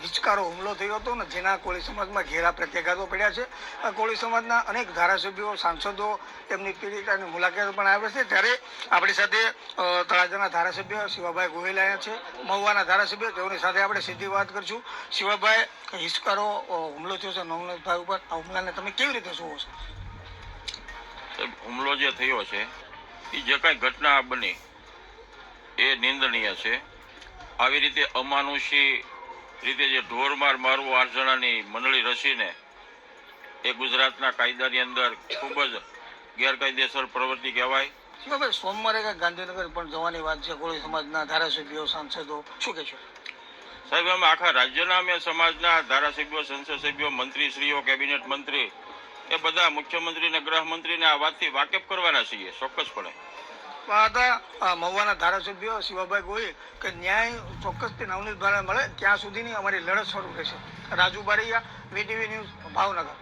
હિચકારો હુમલો થયો હતો ને જેના કોળી સમાજમાં ઘેરા પ્રત્યાઘાતો પડ્યા છે. કોળી સમાજના અનેક ધારાસભ્યો સાંસદો તેમની પીડિતાની મુલાકાત પણ આવે છે. ત્યારે આપણી સાથે તળાજાના ધારાસભ્ય શિવાભાઈ ગોહિલ આવ્યા છે, મહુવાના ધારાસભ્ય, તેઓની સાથે આપણે સીધી વાત કરીશું. શિવાભાઈ, હિચકારો હુમલો થયો છે નવનીતભાઈ ઉપર, આ હુમલાને તમે કેવી રીતે જોવો છો? હુમલો જે થયો છે એ જે કાંઈ ઘટના બની એ નિંદનીય છે. આવી રીતે અમાનુષી રીતે જે ઢોરમાર મારવું 8 જણાની મંડળી રચીને એ ગુજરાતના કાયદાની અંદર ખૂબ જ ગેરકાયદેસર પ્રવૃત્તિ કહેવાય. શિવાભાઈ, સોમવારે ગાંધીનગર પણ જવાની વાત છે કોળી સમાજના ધારાસભ્યો સાંસદો, શું કહેશો? સાહેબ, અમે આખા રાજ્યના અમે સમાજના ધારાસભ્યો, સંસદ સભ્યો, મંત્રીશ્રીઓ, કેબિનેટ મંત્રી એ બધા મુખ્યમંત્રી અને ગૃહમંત્રીને આ વાતથી વાકેફ કરવાના છીએ ચોક્કસપણે. હતા મહુવાના ધારાસભ્ય શિવાભાઈ ગોહિલ કે ન્યાય ચોક્કસથી નવનીતભાઈને મળે ત્યાં સુધીની અમારી લડત શરૂ રહેશે. Raju Baraiya, VTV news, Bhavnagar.